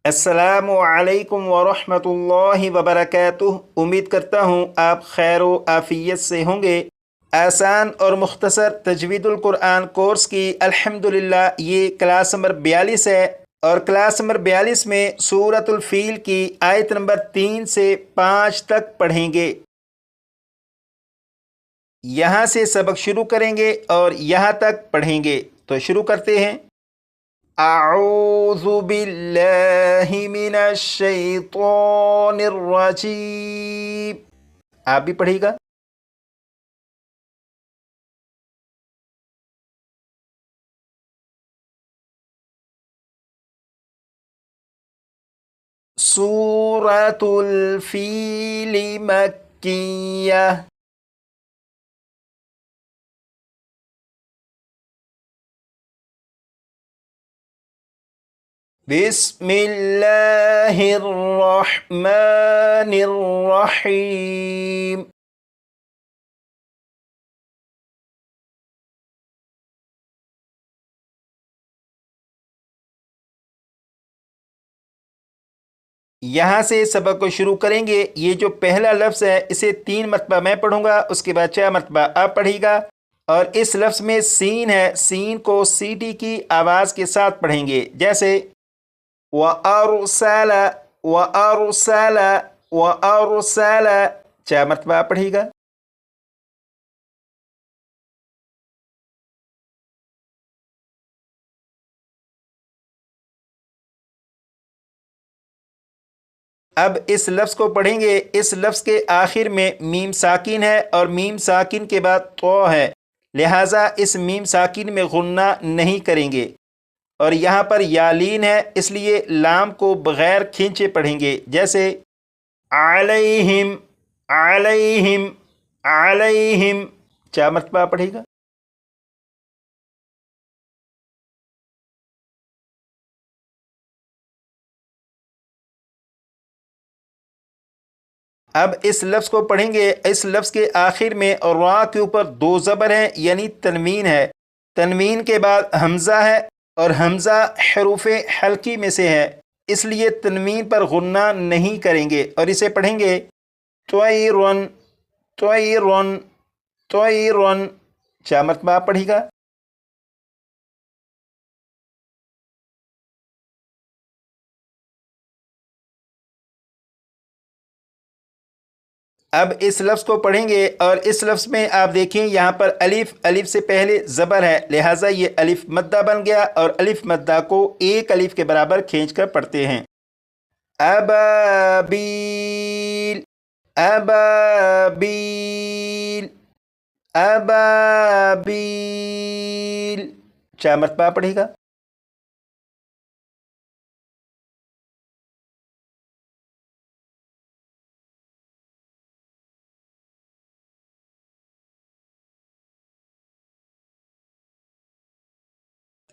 अस्सलामु अलैकुम वरहमतुल्लाहि वबरकातुह। उम्मीद करता हूँ आप खैर व आफ़ियत से होंगे। आसान और मुख्तसर तजवीदुल कुरान कोर्स की अल्हम्दुलिल्लाह ये क्लास नंबर 42 है, और क्लास नंबर 42 में सूरतुल फ़ील की आयत नंबर 3 से 5 तक पढ़ेंगे। यहाँ से सबक शुरू करेंगे और यहाँ तक पढ़ेंगे। तो शुरू करते हैं। अऊज़ु बिल्लाहि मिनश शैतानिर रजीम। आप भी पढ़िएगा। सूरतुल फ़ील मक्किय्या। बिस्मिल्लाहिर रहमानिर रहीम। यहाँ से सबक को शुरू करेंगे। ये जो पहला लफ्ज़ है इसे 3 मरतबा मैं पढ़ूंगा, उसके बाद 4 मरतबा आप पढ़िएगा। और इस लफ्ज़ में सीन है, सीन को सीटी की आवाज़ के साथ पढ़ेंगे, जैसे व अरसला व अरसला व अरसला। 4 मरतबा आप पढ़िएगा। अब इस लफ्ज़ को पढ़ेंगे। इस लफ्ज़ के आखिर में मीम साकिन है और मीम साकिन के बाद तो है, लिहाजा इस मीम साकिन में गुन्ना नहीं करेंगे। और यहाँ पर यालीन है, इसलिए लाम को बग़ैर खींचे पढ़ेंगे, जैसे अलैहिम अलैहिम अलैहिम। 4 मरतबा पढ़ेगा। अब इस लफ्ज़ को पढ़ेंगे। इस लफ्ज़ के आखिर में और रा के ऊपर 2 ज़बर हैं, यानी तनवीन है। तनवीन के बाद हमज़ा है और हमज़ा हरूफ़ हल्की में से है, इसलिए तनवीन पर गुन्ना नहीं करेंगे और इसे पढ़ेंगे त्वयरुन त्वयरुन त्वयरुन। 4 मरतबा पढ़ेगा। अब इस लफ्ज़ को पढ़ेंगे और इस लफ्ज़ में आप देखें यहाँ पर अलिफ, अलिफ से पहले ज़बर है, लिहाजा ये अलिफ मद्दा बन गया और अलिफ मद्दा को एक अलिफ के बराबर खींचकर पढ़ते हैं। अबाबील अबाबील अबाबील। 4 मरतबा पढ़ेगा।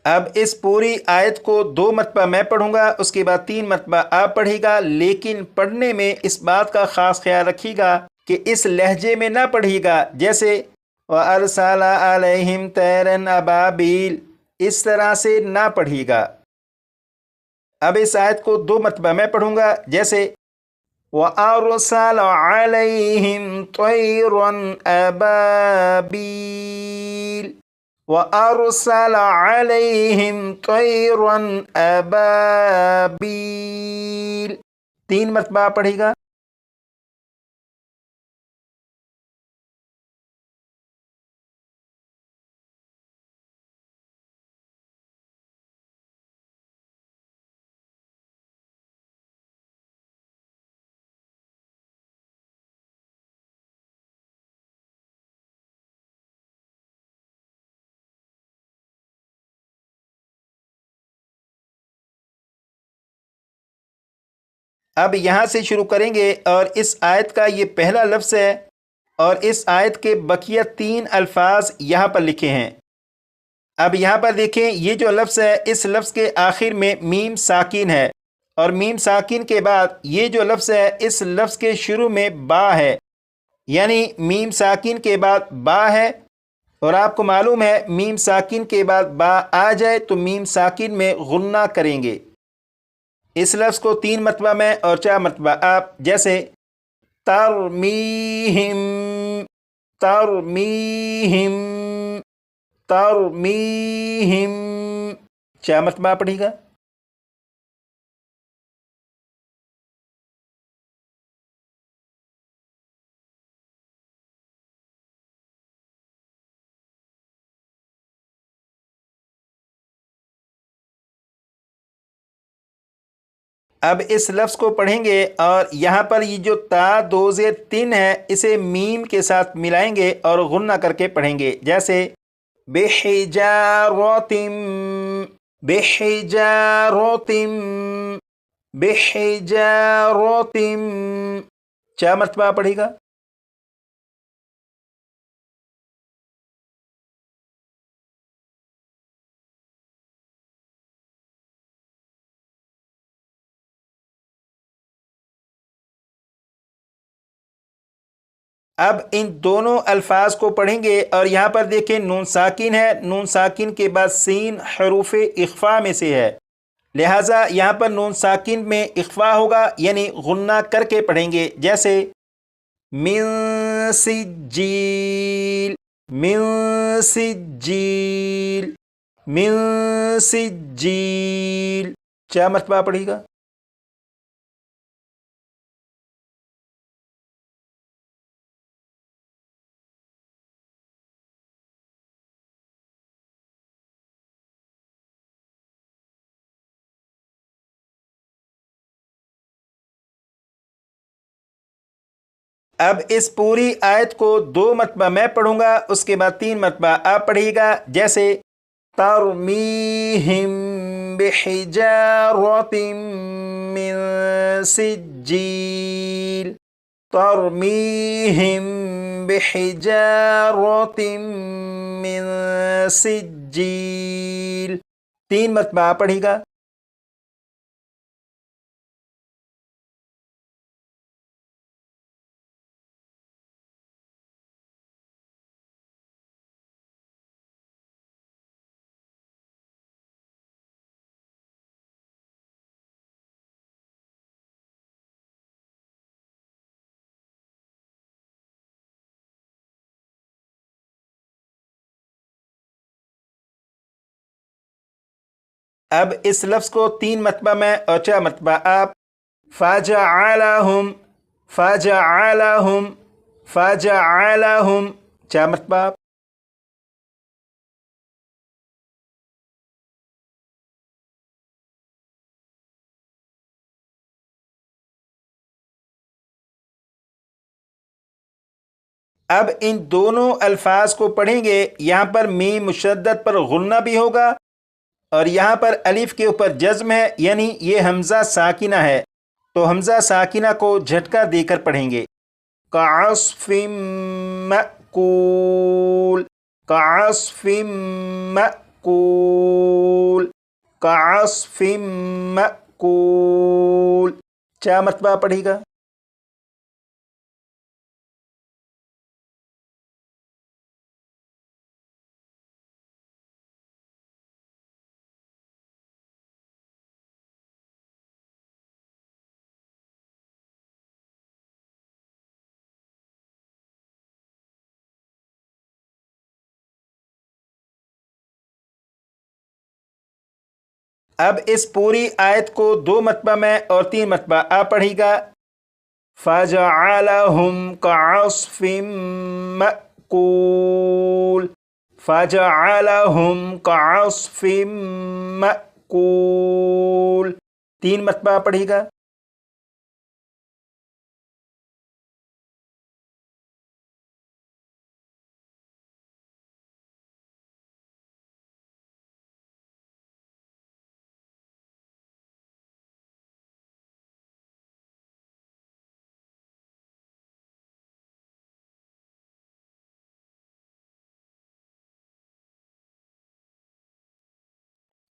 अब इस पूरी आयत को 2 मरतबा मैं पढ़ूंगा, उसके बाद 3 मरतबा आप पढ़िएगा, लेकिन पढ़ने में इस बात का ख़ास ख्याल रखिएगा कि इस लहजे में ना पढ़िएगा, जैसे व अरसला अलैहिम तैरन अबाबील, इस तरह से ना पढ़िएगा। अब इस आयत को 2 मरतबा मैं पढ़ूंगा, जैसे व अरसला अलैहिम तैरन अबाबील व अरसल अलैहिम तैरन अबाबील। 3 मरतबा पढ़ेगा। अब यहाँ से शुरू करेंगे और इस आयत का ये पहला लफ्ज़ है और इस आयत के बकिया 3 अल्फाज यहाँ पर लिखे हैं। अब यहाँ पर देखें, ये जो लफ्ज़ है इस लफ्ज़ के आखिर में मीम साकिन है और मीम साकिन के बाद ये जो लफ्ज़ है इस लफ्ज़ के शुरू में बा है, यानी मीम साकिन के बाद बा है। और आपको मालूम है मीम साकिन के बाद बा आ जाए तो मीम साकिन में गुन्ना करेंगे। اس لفظ کو 3 مرتبہ میں اور 4 مرتبہ آپ، جیسے ترمیہم، ترمیہم، ترمیہم، 4 مرتبہ پڑھے گا۔ اب اس لفظ کو پڑھیں گے اور یہاں پر یہ جو تا 2 زیر 3 ہے اسے میم کے ساتھ ملائیں گے اور غنہ کر کے پڑھیں گے، جیسے بحجارۃ، بحجارۃ، بحجارۃ، 4 مرتبہ پڑھے گا۔ اب ان دونوں الفاظ کو پڑھیں گے اور یہاں پر دیکھیں نون ساکن ہے، نون ساکن کے بعد سین حروف اخفاء میں سے ہے، لہٰذا یہاں پر نون ساکن میں اخفاء ہوگا، یعنی غنہ کر کے پڑھیں گے، جیسے من سجیل، من سجیل، من سجیل، 4 مرتبہ پڑھے گا۔ اب اس پوری آیت کو 2 مرتبہ میں پڑھوں گا، اس کے بعد 3 مرتبہ آپ پڑھیے گا، جیسے ترمیہم بحجارۃ من سجیل، ترمیہم بحجارۃ من سجیل، 3 مرتبہ آپ پڑھیے گا۔ اب اس لفظ کو 3 مرتبہ میں اور 4 مرتبہ آپ، فَجَعَلَهُمْ، فَجَعَلَهُمْ، فَجَعَلَهُمْ، 4 مرتبہ آپ۔ اب ان دونوں الفاظ کو پڑھیں گے، یہاں پر میم مشدد پر غنہ بھی ہوگا اور یہاں پر الف کے اوپر جزم ہے، یعنی یہ حمزہ ساکنہ ہے، تو حمزہ ساکنہ کو جھٹکا دے کر پڑھیں گے، کعصف مأکول، کعصف مأکول، کعصف مأکول، 4 مرتبہ پڑھے گا۔ اب اس پوری آیت کو 2 مرتبہ میں اور 3 مرتبہ آپ پڑھے گا، فَجَعَلَهُمْ كَعَصْفٍ مَأْكُولٍ، فَجَعَلَهُمْ كَعَصْفٍ مَأْكُولٍ، 3 مرتبہ پڑھے گا۔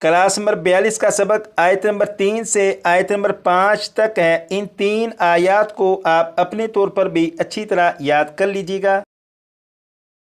کلاس نمبر 42 کا سبق آیت نمبر 3 سے آیت نمبر 5 تک ہے، ان 3 آیات کو آپ اپنے طور پر بھی اچھی طرح یاد کر لیجیے گا۔